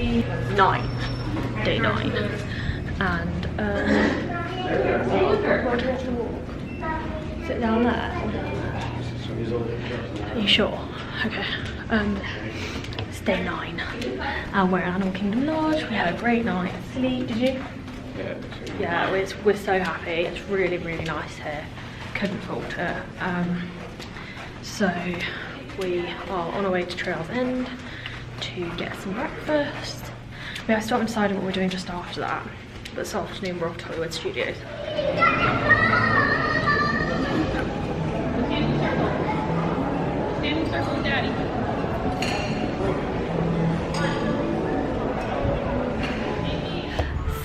day 9. Day 9. And where do we have to walk? Is it down there? Are you sure? Okay. It's day 9. And we're at Animal Kingdom Lodge. We had a great night of sleep. Did you? Yeah, we're so happy. It's really, really nice here. Couldn't fault it. So we are on our way to Trails End to get some breakfast. We have to start deciding what we're doing just after that. But this afternoon we're off to Hollywood Studios. Standing circle with Daddy.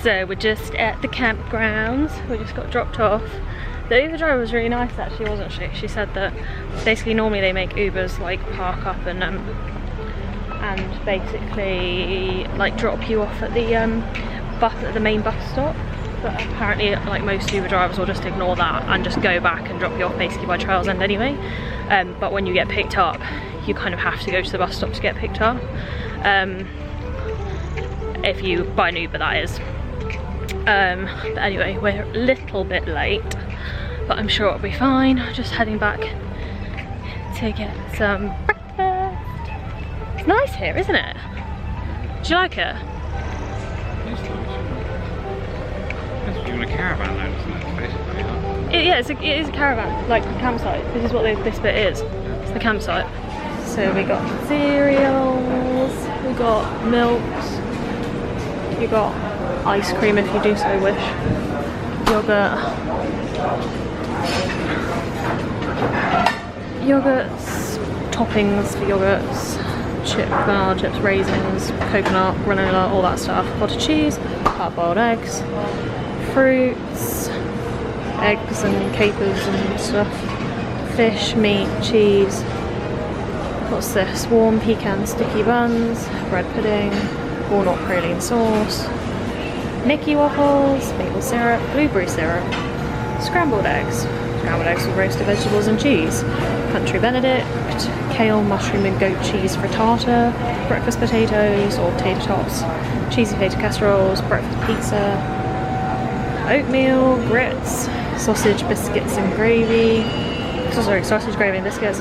So we're just at the campgrounds. We just got dropped off. The Uber driver was really nice actually, wasn't she? She said that basically normally they make Ubers like park up and basically like drop you off at the main bus stop. But apparently like most Uber drivers will just ignore that and just go back and drop you off basically by Trails End anyway. But when you get picked up, you kind of have to go to the bus stop to get picked up. If you buy an Uber, that is. But anyway, we're a little bit late, but I'm sure it'll be fine. Just heading back to get some breakfast. It's nice here, isn't it? Do you like it? It's even a caravan though, isn't it? Basically, Yeah, it is a caravan, like a campsite. This is what this bit is. It's the campsite. So we got cereals, we got milks, you got ice cream if you do so wish, yogurts, toppings for yogurts, banana chips, raisins, coconut, granola, all that stuff, cottage cheese, hard-boiled eggs, fruits, eggs and capers and stuff, fish, meat, cheese. What's this? Warm pecan sticky buns, bread pudding, walnut praline sauce, Mickey waffles, maple syrup, blueberry syrup, scrambled eggs with roasted vegetables and cheese, country benedict, kale, mushroom and goat cheese frittata, breakfast potatoes or tater tots, cheesy potato casseroles, breakfast pizza, oatmeal, grits, sausage, biscuits and gravy, sausage, gravy and biscuits,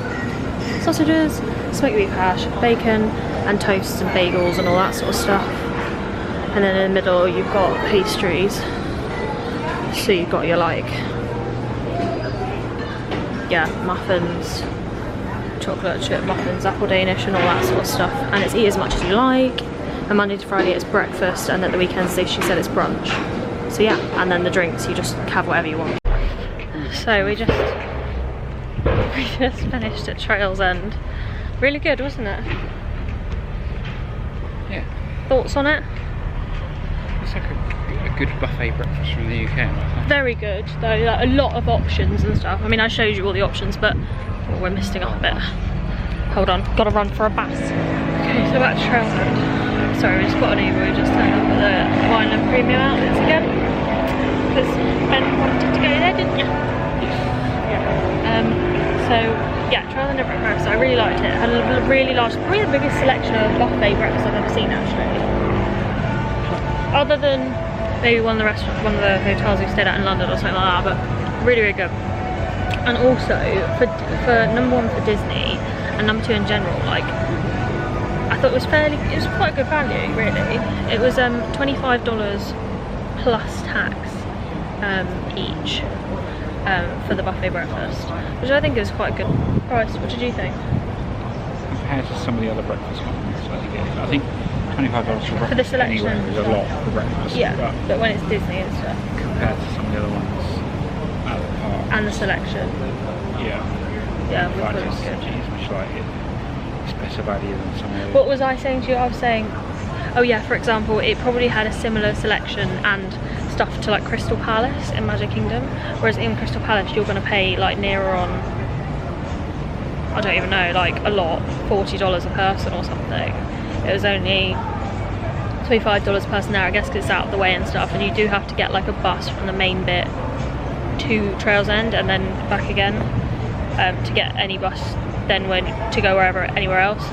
sausages, smoked beef hash, bacon and toasts and bagels and all that sort of stuff. And then in the middle you've got pastries. So you've got your muffins, chocolate chip muffins, apple Danish and all that sort of stuff. And it's eat as much as you like. And Monday to Friday it's breakfast, and at the weekends she said it's brunch. So yeah, and then the drinks, you just have whatever you want. So we just finished at Trails End. Really good, wasn't it? yeah. Thoughts on it? It's like a good buffet breakfast from the UK. Very good though, like a lot of options and stuff. I mean, I showed you all the options, but we're missing off a bit. Hold on, gotta run for a bus. Okay, so back to Trails End. Sorry, we just got an Uber. We just turned up at the Vineland Premium Outlets again because Ben wanted to go there, didn't you? Yeah. So yeah, Trails End breakfast. I really liked it. It had a really large, probably the biggest selection of buffet breakfast I've ever seen actually. Other than maybe one of the hotels we stayed at in London or something like that, but really, really good. And also for number 1 for Disney and number 2 in general, like I thought it was quite good value really. It was $25 plus tax each for the buffet breakfast, which I think is quite a good price. What did you think? Compared to some of the other breakfast ones, I think $25 for breakfast the selection anywhere is a lot for breakfast. Yeah, but when it's Disney and stuff. Compared to some of the other ones at the park. And the selection. Yeah. Yeah, we thought it was good. It's much like it's better value than some of the. What was I saying to you? I was saying, oh yeah, for example, it probably had a similar selection and stuff to like Crystal Palace in Magic Kingdom, whereas in Crystal Palace you're going to pay like nearer on, I don't even know, like a lot, $40 a person or something. It was only $25 per person there, I guess because it's out of the way and stuff, and you do have to get like a bus from the main bit to Trails End and then back again to get any bus then to go anywhere else.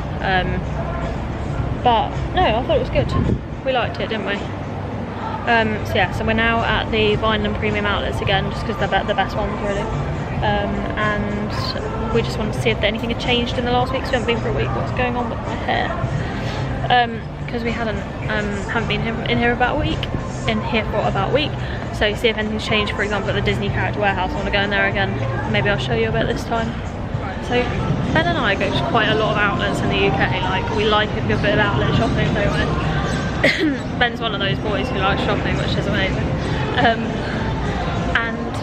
But no, I thought it was good. We liked it, didn't we? So yeah, so we're now at the Vineland Premium Outlets again, just because they're the best ones really. And we just wanted to see if anything had changed in the last week, so we haven't been for a week. What's going on with my hair? Because we haven't been in here for about a week. So see if anything's changed. For example, at the Disney Character Warehouse, I want to go in there again. Maybe I'll show you a bit this time. So Ben and I go to quite a lot of outlets in the UK. Like, we like a good bit of outlet shopping, don't we? Ben's one of those boys who likes shopping, which is amazing. And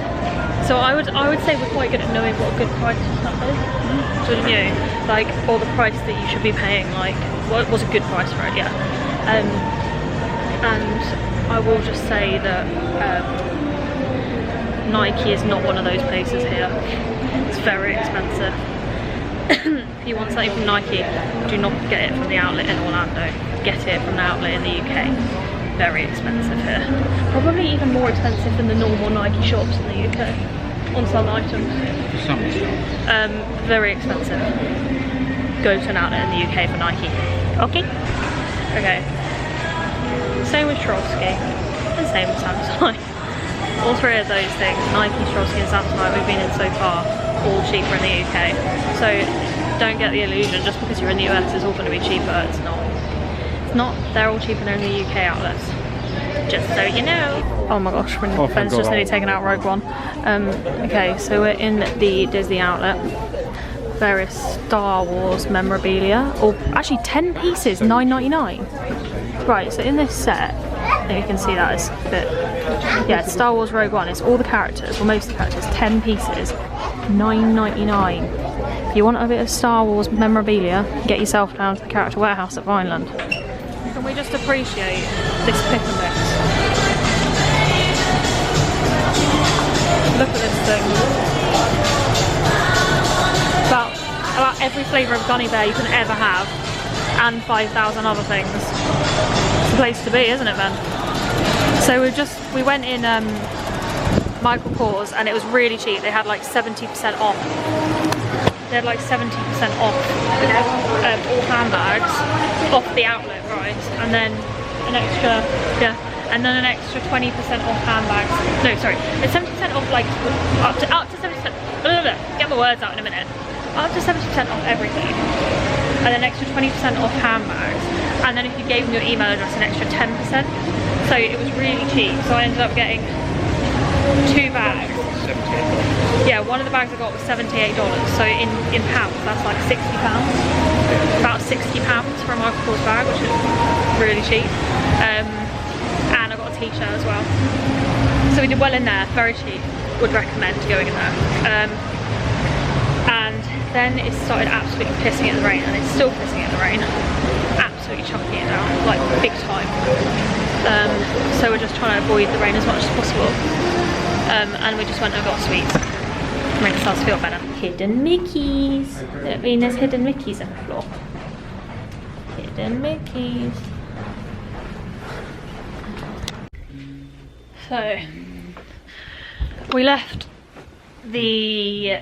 so I would say we're quite good at knowing what a good price for stuff is, wouldn't you? Like, or the price that you should be paying. Like, what was a good price for it? Yeah. And I will just say that Nike is not one of those places here. It's very expensive. If you want something from Nike, do not get it from the outlet in Orlando. Get it from the outlet in the UK. Very expensive here. Probably even more expensive than the normal Nike shops in the UK on some items. Some stuff. Very expensive. Go to an outlet in the UK for Nike. Okay? Okay. Same with Swarovski and same with Samsonite. All three of those things, Nike, Swarovski and Samsonite, we've been in so far, all cheaper in the UK. So don't get the illusion just because you're in the US it's all going to be cheaper. It's not. It's not. They're all cheaper in the UK outlets. Just so you know. Oh my gosh, Ben's just nearly taken out Rogue One. Okay, so we're in the Disney outlet. Various Star Wars memorabilia, or actually 10 pieces, $9.99. Right, so in this set, I think you can see that it's a bit, yeah, it's Star Wars Rogue One. It's all the characters, or most of the characters, 10 pieces, $9.99. If you want a bit of Star Wars memorabilia, get yourself down to the Character Warehouse at Vineland. Can we just appreciate this pick and mix? Look at this thing. About every flavour of gummy bear you can ever have, and 5,000 other things. It's the place to be, isn't it, Ben? So we went in Michael Kors, and it was really cheap. They had like 70% off. They had like 70% off all handbags off the outlet price, and then an extra, yeah, and then an extra 20% off handbags. No, sorry, it's 70% off, like up to 70%. Get my words out in a minute. Up to 70% off everything, and then an extra 20% off handbags, and then if you gave them your email address, an extra 10%. So it was really cheap. So I ended up getting 2 bags. Yeah, one of the bags I got was $78. So in pounds, that's like £60. About £60 for a Michael Kors bag, which is really cheap. And I got a t-shirt as well. So we did well in there, very cheap. Would recommend going in there. And then it started absolutely pissing in the rain, and it's still pissing in the rain. Absolutely chucking it down, like big time. So we're just trying to avoid the rain as much as possible. And we just went and got sweets. Makes us feel better. Hidden Mickeys. I mean, there's hidden Mickeys on the floor. Hidden Mickeys. So we left the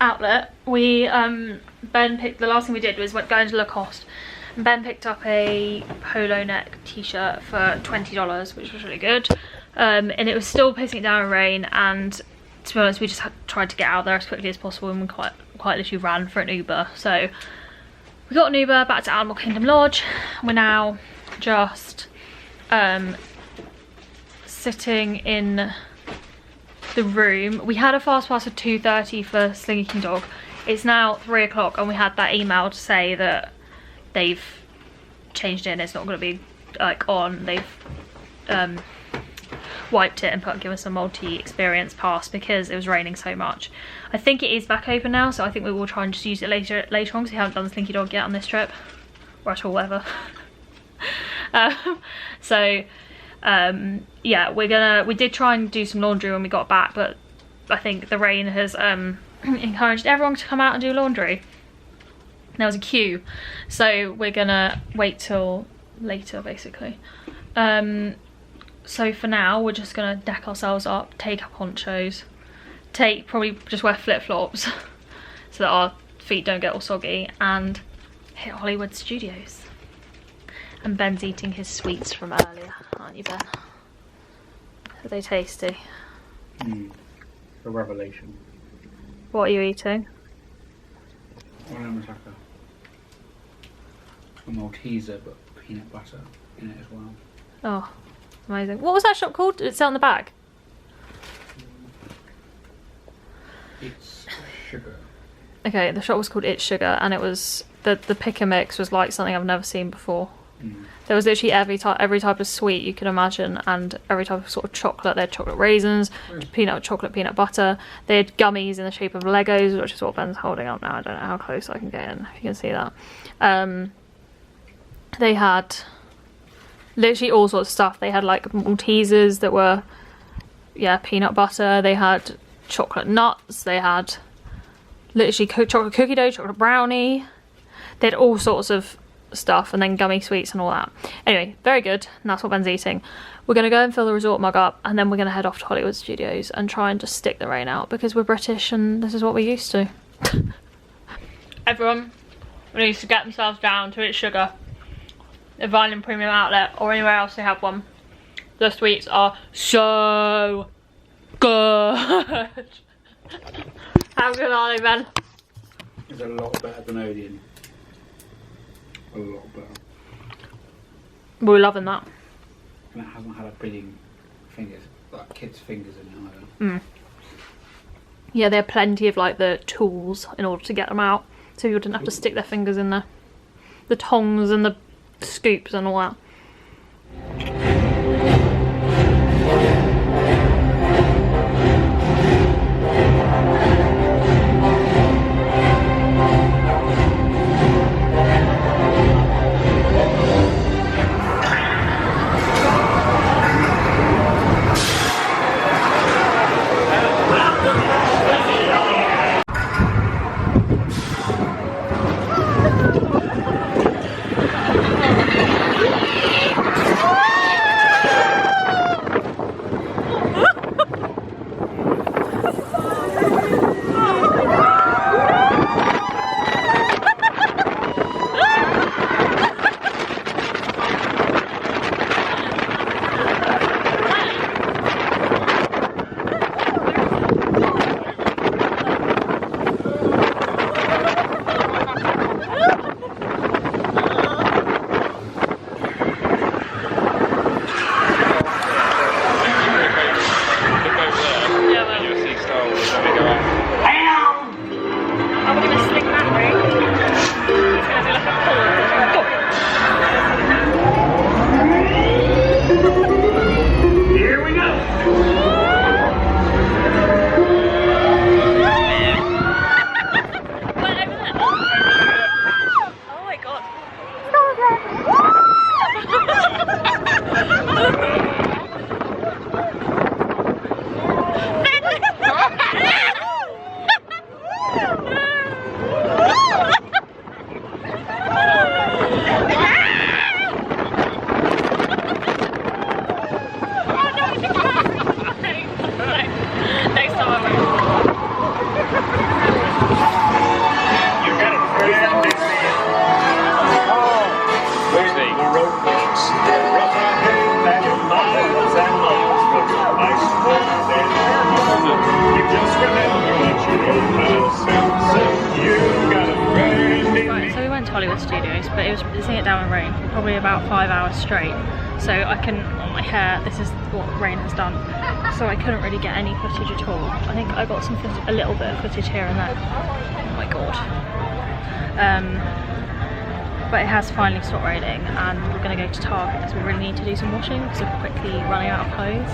outlet. We Ben picked, the last thing we did was go into Lacoste, and Ben picked up a polo neck t-shirt for $20, which was really good. And it was still pissing it down in rain, and to be honest we just tried to get out there as quickly as possible, and we quite literally ran for an Uber. So we got an Uber back to Animal Kingdom Lodge. We're now just sitting in the room. We had a fast pass at 2:30 for Slinky Dog. It's now 3 o'clock, and we had that email to say that they've changed it and it's not going to be like on. They've wiped it and give us a multi-experience pass because it was raining so much. I think it is back open now, so I think we will try and just use it later on, because we haven't done the Slinky Dog yet on this trip, or at all ever. Yeah, we did try and do some laundry when we got back, but I think the rain has encouraged everyone to come out and do laundry. There was a queue, so we're gonna wait till later basically. So for now we're just gonna deck ourselves up, take our ponchos, probably just wear flip-flops so that our feet don't get all soggy, and hit Hollywood Studios. And Ben's eating his sweets from earlier, aren't you, Ben? Are they tasty? A revelation. What are you eating? It's like a Malteser, but peanut butter in it as well. Oh, amazing. What was that shop called? Did it say on the bag? It's sugar. Okay, the shop was called It's Sugar, and it was the pick and mix was like something I've never seen before. There was literally every type of sweet you could imagine, and every type of sort of chocolate. They had chocolate raisins, peanut butter. They had gummies in the shape of Legos, which is what Ben's holding up now. I don't know how close I can get in, if you can see that. They had literally all sorts of stuff. They had like Maltesers that were, yeah, peanut butter. They had chocolate nuts. They had literally chocolate cookie dough, chocolate brownie. They had all sorts of stuff, and then gummy sweets and all that. Anyway, very good, and that's what Ben's eating. We're going to go and fill the resort mug up, and then we're going to head off to Hollywood Studios and try and just stick the rain out, because we're British and this is what we're used to. Everyone needs to get themselves down to It's Sugar, the Vineland Premium Outlet, or anywhere else they have one. The sweets are so good. How good are they, Ben? It's a lot better than Odeon. A lot better. We're loving that. And it hasn't had a bidding fingers, like kids' fingers in it either. Yeah, they have plenty of like the tools in order to get them out, so you didn't have to stick their fingers in there. The tongs and the scoops and all that. Hollywood Studios, but it was blizzing it down in rain for probably about 5 hours straight. So I couldn't, on my hair, this is what rain has done. So I couldn't really get any footage at all. I think I got some footage, a little bit of footage here and there. Oh my god. But it has finally stopped raining, and we're going to go to Target because we really need to do some washing because we're quickly running out of clothes.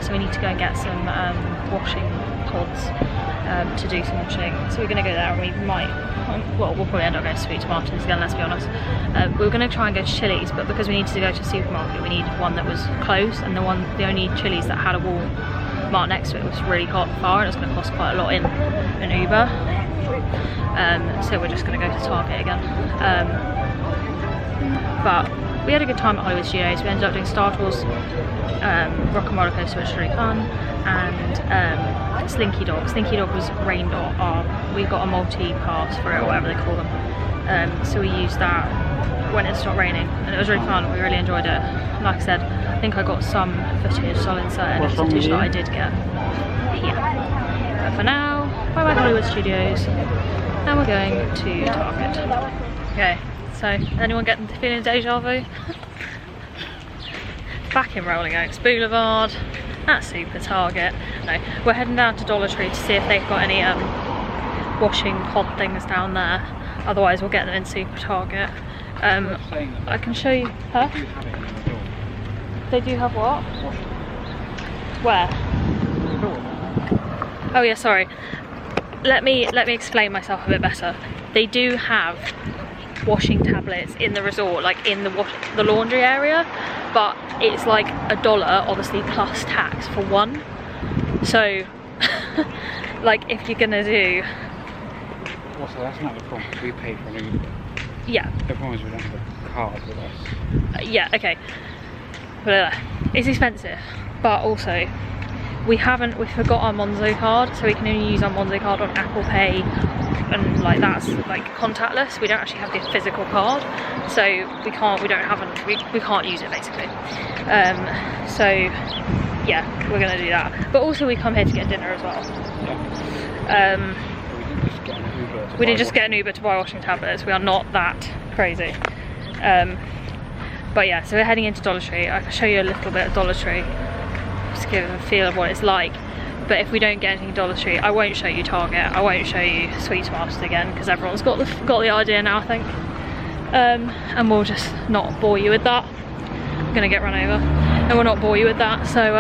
So we need to go and get some washing pods to do some washing. So we're going to go there, and we might, well, we'll probably end up going to Sweet Tomatoes again, let's be honest. We were going to try and go to Chili's, but because we needed to go to a supermarket, we needed one that was close, and the only Chili's that had a wall mark next to it was really far, and it was going to cost quite a lot in an Uber. So we're just going to go to Target again. But we had a good time at Hollywood Studios. We ended up doing Star Tours, Rock and Roller Coaster, which was really fun, and Slinky Dog. Slinky Dog was rained on. We got a multi-pass for it, or whatever they call them. So we used that. when it stopped raining, and it was really fun. We really enjoyed it. Like I said, I think I got some footage, so I'll insert any footage that I did get here. But for now, bye bye Hollywood Studios, and we're going to Target. Okay, so anyone getting the feeling deja vu? Back in Rolling Oaks Boulevard at Super Target. No, we're heading down to Dollar Tree to see if they've got any washing pod things down there. Otherwise we'll get them in Super Target. I can show you. Huh? They do have what? Where? Oh yeah, sorry. Let me explain myself a bit better. They do have washing tablets in the resort, like in the laundry area, but it's like $1, obviously plus tax for one. So like if you're gonna do, well, so that's not the problem, because we paid for an Uber. Yeah, The problem is we don't have a card with us. yeah, okay, but it's expensive. But also we forgot our Monzo card, so we can only use our Monzo card on Apple Pay, and like that's like contactless. We don't actually have the physical card, so we can't use it basically. So yeah, we're gonna do that. But also we come here to get dinner as well. Yeah. We didn't just get an Uber to buy washing tablets. We are not that crazy. But yeah, so we're heading into Dollar Tree. I can show you a little bit of Dollar Tree, just to give a feel of what it's like. But if we don't get anything Dollar Tree, I won't show you Target. I won't show you Sweet Masters again, because everyone's got the idea now, I think. And we'll just not bore you with that. I'm gonna get run over, and we'll not bore you with that. So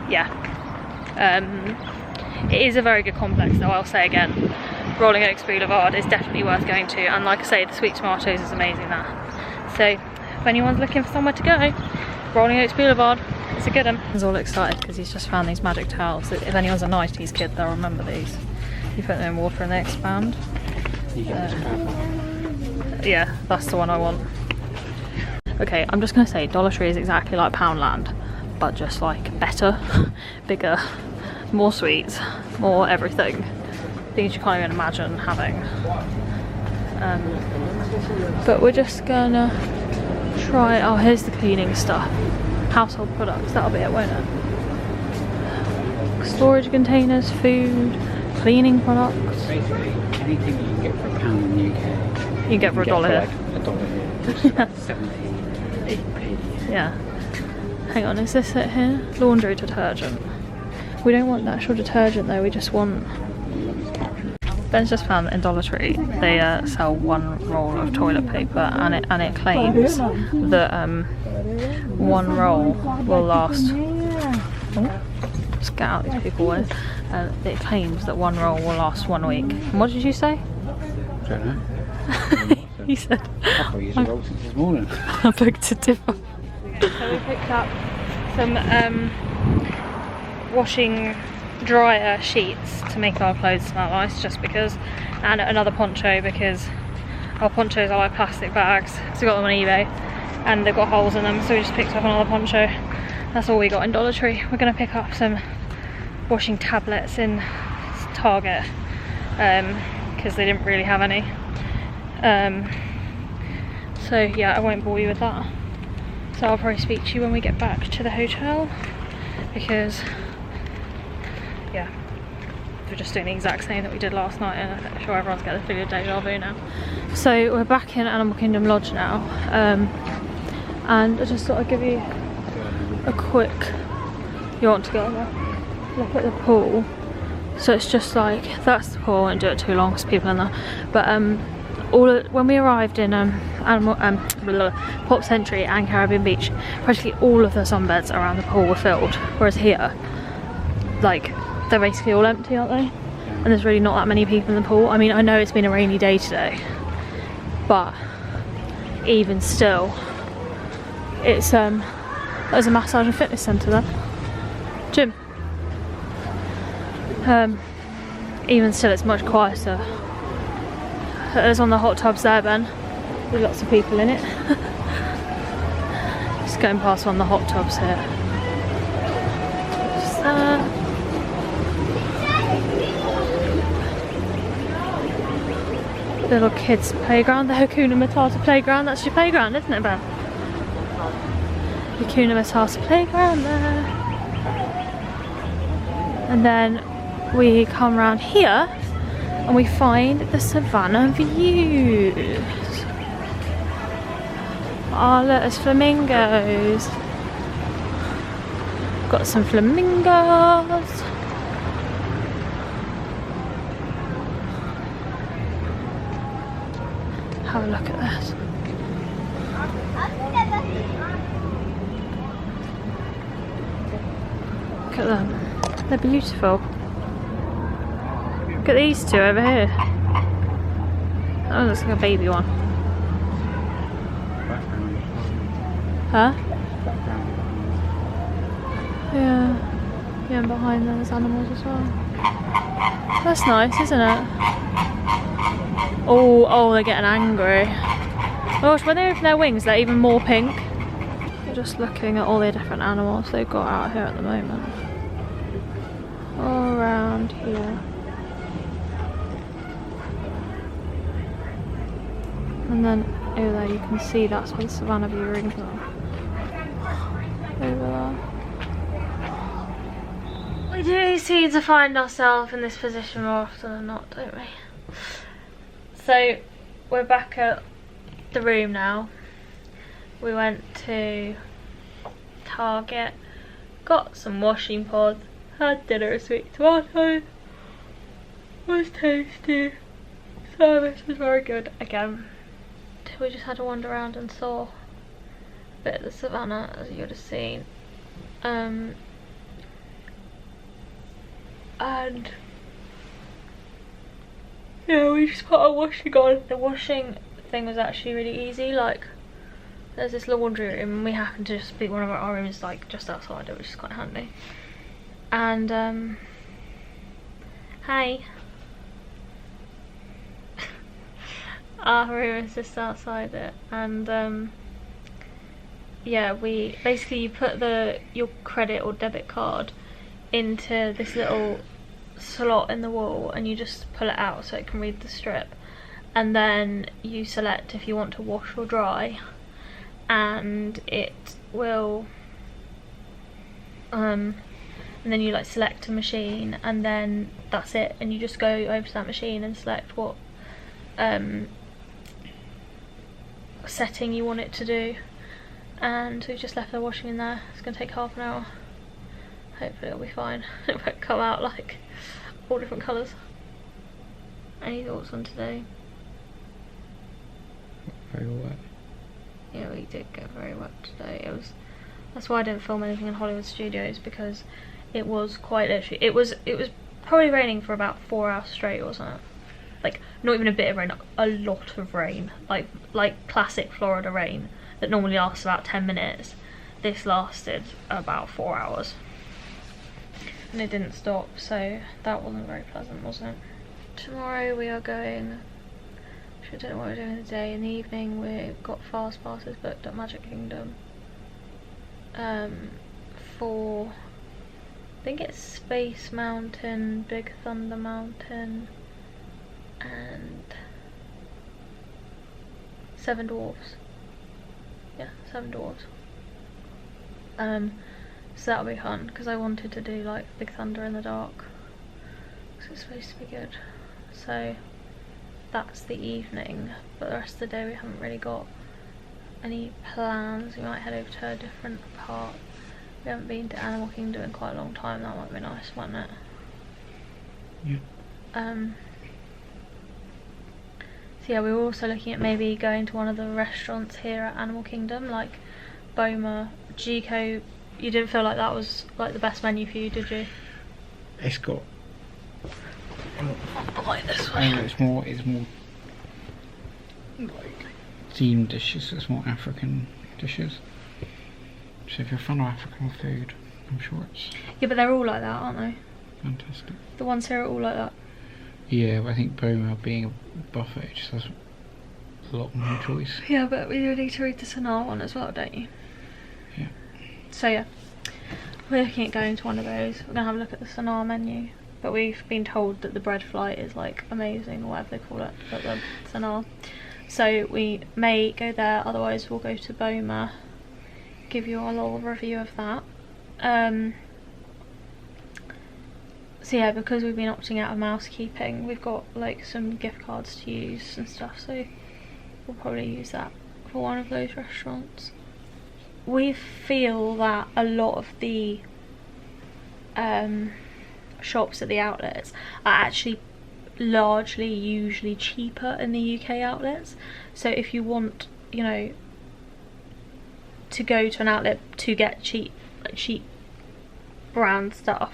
yeah. It is a very good complex though, I'll say again. Rolling Oaks Boulevard is definitely worth going to, and like I say, the Sweet Tomatoes is amazing there. So if anyone's looking for somewhere to go, Rolling Oaks Boulevard, it's a good one. He's all excited because he's just found these magic towels. If anyone's a 90s kid, they'll remember these. You put them in water and they expand. Yeah, that's the one I want. Okay, I'm just gonna say Dollar Tree is exactly like Poundland, but just like better, bigger, more sweets, more everything. Things you can't even imagine having. But we're just gonna try. Oh, here's the cleaning stuff. Household products, that'll be it, won't it? Storage containers, food, cleaning products. Basically, anything you can get for £1 in the UK, you get for $1 here. Like $1 here. 70p. Yeah. Hang on, is this it here? Laundry detergent. We don't want actual detergent though, we just want... Ben's just found that in Dollar Tree they sell one roll of toilet paper, and it claims that one roll will last... Oh, just get out these people with. It claims that one roll will last 1 week. And what did you say? I don't know. You said... I've probably used a roll since this morning. I beg to differ. So we picked up some washing dryer sheets to make our clothes smell nice, just because, and another poncho because our ponchos are like plastic bags, so we got them on eBay and they've got holes in them, so we just picked up another poncho. That's all we got in Dollar Tree. We're going to pick up some washing tablets in Target because they didn't really have any. So yeah, I won't bore you with that. So I'll probably speak to you when we get back to the hotel, because yeah, we're just doing the exact same that we did last night, and I'm sure everyone's getting the feeling of deja vu now. So we're back in Animal Kingdom Lodge now, and I just thought I'd give you a quick... You want to go in there? Look at the pool. So it's just like, that's the pool. I won't do it too long because people in there. But when we arrived in Pop Century and Caribbean Beach, practically all of the sunbeds around the pool were filled, whereas here, like, they're basically all empty, aren't they? And there's really not that many people in the pool. I mean, I know it's been a rainy day today, but even still, it's there's a massage and fitness centre there, gym. Even still, it's much quieter. There's on the hot tubs there, Ben. There's lots of people in it. Just going past one of the hot tubs here. Just there. little kids playground, the Hakuna Matata playground. That's your playground, isn't it, Ben? Hakuna Matata playground there. And then we come around here and we find the savannah views. Oh look, there's flamingos. Got some flamingos. Have a look at this. Look at them. They're beautiful. Look at these two over here. Oh, looks like a baby one. Huh? Yeah. Yeah, and behind them there's animals as well. That's nice, isn't it? Oh, they're getting angry. Oh gosh, when they open their wings, they're even more pink. We're just looking at all the different animals they've got out here at the moment. All around here. And then over there you can see that's where the savannah view rings are. Over there. We do seem to find ourselves in this position more often than not, don't we? So we're back at the room now. We went to Target, got some washing pods, had dinner with sweet tomatoes. It was tasty. Service was very good again. We just had to wander around and saw a bit of the savannah, as you would have seen. And yeah, we just put our washing on. The washing thing was actually really easy. Like, there's this laundry room and we happened to just be one of our rooms like just outside it, which is quite handy. And hi. Our room is just outside it, and yeah, we basically, you put your credit or debit card into this little slot in the wall and you just pull it out so it can read the strip, and then you select if you want to wash or dry, and it will and then you like select a machine, and then that's it, and you just go over to that machine and select what setting you want it to do. And we've just left the washing in there. It's going to take half an hour. Hopefully it'll be fine. It won't come out like all different colours. Any thoughts on today? Very wet. Yeah, we did get very wet today. That's why I didn't film anything in Hollywood Studios, because it was quite literally, it was probably raining for about 4 hours straight, wasn't it? Like, not even a bit of rain, a lot of rain. Like classic Florida rain that normally lasts about 10 minutes. This lasted about 4 hours. And it didn't stop, so that wasn't very pleasant, was it? Tomorrow we are going, I don't know what we're doing today. In the evening we've got fast passes booked at Magic Kingdom. For, I think it's Space Mountain, Big Thunder Mountain, and Seven Dwarfs. Yeah, Seven Dwarfs. So that'll be fun, because I wanted to do like Big Thunder in the dark, because it's supposed to be good. So that's the evening, but the rest of the day we haven't really got any plans. We might head over to a different park. We haven't been to Animal Kingdom in quite a long time. That might be nice, mightn't it? Yeah. So yeah, we were also looking at maybe going to one of the restaurants here at Animal Kingdom, like Boma, Gico. You didn't feel like that was like the best menu for you, did you? It's got like this way. it's more like themed dishes. It's more African dishes. So if you're a fan of African food, I'm sure it's... Yeah, but they're all like that, aren't they? Fantastic. The ones here are all like that. Yeah, but I think Boma being a buffet just has a lot more choice. Yeah, but we need to read the Sanaa one as well, don't you? Yeah. So yeah, we're looking at going to one of those. We're going to have a look at the Sanaa menu but we've been told that the bread flight is like amazing, or whatever they call it at the Senar. So we may go there, otherwise we'll go to Boma, give you a little review of that. So yeah, because we've been opting out of mousekeeping, we've got like some gift cards to use and stuff, so we'll probably use that for one of those restaurants. We feel that a lot of the shops at the outlets are actually largely usually cheaper in the UK outlets. So if you want, you know, to go to an outlet to get cheap brand stuff,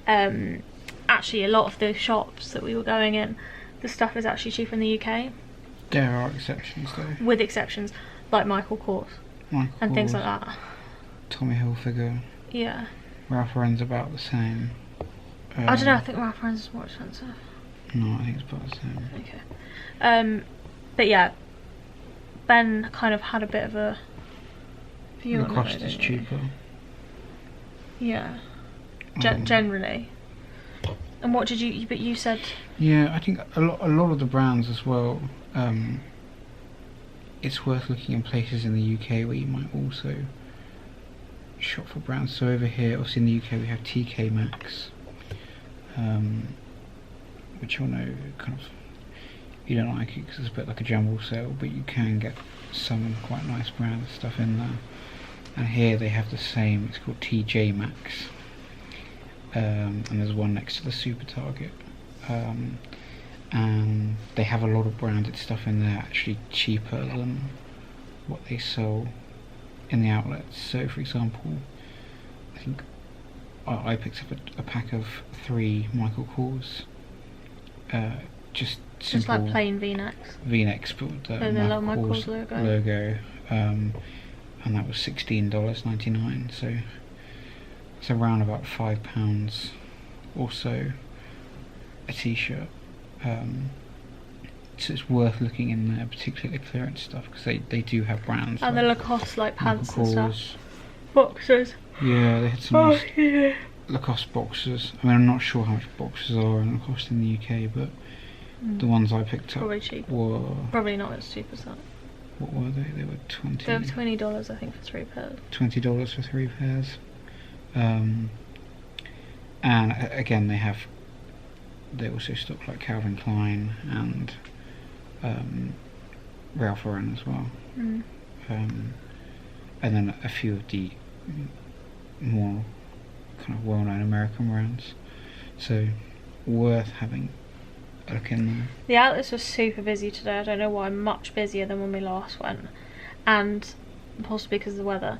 actually a lot of the shops that we were going in, the stuff is actually cheaper in the UK. There are exceptions though. With exceptions, like Michael Kors and things like that. Tommy Hilfiger. Yeah. Ralph Lauren's about the same. I don't know, I think Ralph Lauren's is more expensive. No, I think it's about the same. Okay. But yeah, Ben kind of had a bit of a view on it. Lacoste is cheaper. Yeah. Generally. And what did you? But you said. Yeah, I think a lot of the brands as well. It's worth looking in places in the UK where you might also shop for brands. So over here, obviously in the UK, we have TK Maxx, which you'll know kind of you don't like it because it's a bit like a jumble sale, but you can get some quite nice brand stuff in there. And here they have the same. It's called TJ Maxx. And there's one next to the Super Target, and they have a lot of branded stuff in there, actually cheaper than what they sell in the outlets. So for example, I think I picked up a pack of 3 Michael Kors, just like plain V-necks, but with the Michael Kors logo, and that was $16.99, so it's around about £5 or so a t-shirt. So it's worth looking in there, particularly the clearance stuff, because they do have brands. And like the Lacoste like pants Michael and Kors. stuff. Boxers. Yeah, they had some nice Lacoste boxers. I mean, I'm not sure how much boxers are in Lacoste in the UK, but the ones I picked up probably cheap. were probably not as cheap as that. What were they? They were $20. They were $20, I think, for 3 pairs. $20 for 3 pairs. And again, they also stock like Calvin Klein and Ralph Lauren as well. And then a few of the more kind of well-known American brands. So worth having a look in there. The outlets were super busy today. I don't know why, much busier than when we last went, and possibly because of the weather.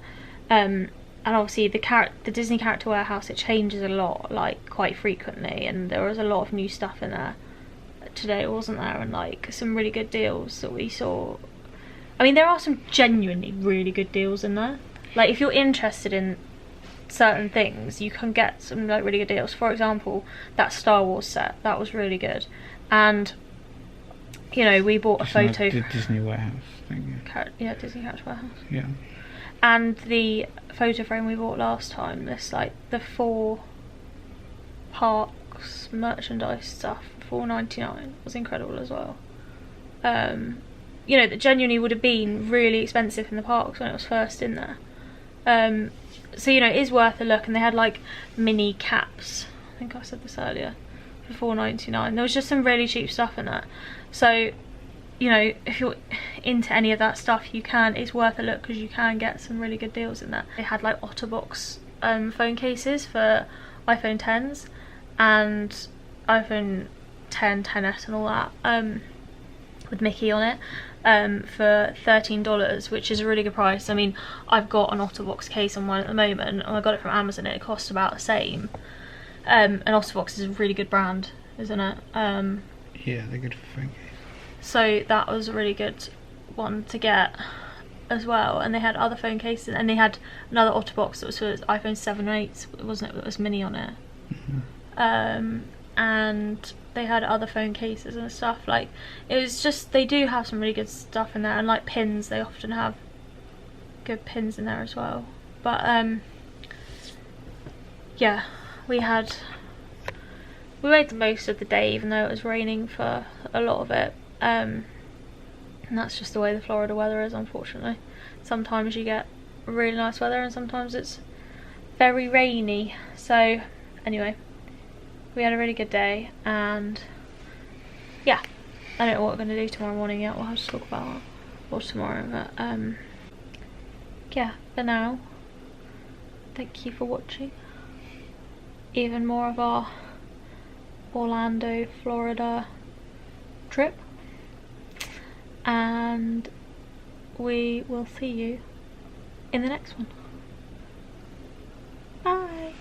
And obviously the Disney Character Warehouse, it changes a lot, like quite frequently, and there was a lot of new stuff in there today, wasn't there? And like some really good deals that we saw. I mean, there are some genuinely really good deals in there. Like if you're interested in certain things, you can get some like really good deals. For example, that Star Wars set, that was really good. And you know, we bought a photo. The Disney Warehouse thing. Yeah, Disney Character Warehouse. Yeah. And the photo frame we bought last time, this like the 4 parks merchandise stuff, $4.99, was incredible as well. You know, that genuinely would have been really expensive in the parks when it was first in there. So you know, it is worth a look. And they had like mini caps, I think I said this earlier, for $4.99. There was just some really cheap stuff in that. So you know, if you're into any of that stuff, it's worth a look, because you can get some really good deals in there. They had like OtterBox phone cases for iPhone 10s and iPhone 10, 10s and all that, with Mickey on it, for $13, which is a really good price. I mean, I've got an OtterBox case on mine at the moment, and I got it from Amazon, and it costs about the same. And OtterBox is a really good brand, isn't it? Yeah, they're good for phone cases. So that was a really good one to get as well. And they had other phone cases, and they had another OtterBox that was for iPhone 7 and 8, wasn't it? It was mini on it. And they had other phone cases and stuff. Like, it was just, they do have some really good stuff in there, and like pins, they often have good pins in there as well. But yeah, we had we made the most of the day even though it was raining for a lot of it. And that's just the way the Florida weather is, unfortunately. Sometimes you get really nice weather and sometimes it's very rainy. So anyway, we had a really good day, and yeah, I don't know what we're going to do tomorrow morning yet. We'll have to talk about that or tomorrow, but yeah, for now, thank you for watching even more of our Orlando, Florida trip, and we will see you in the next one. Bye!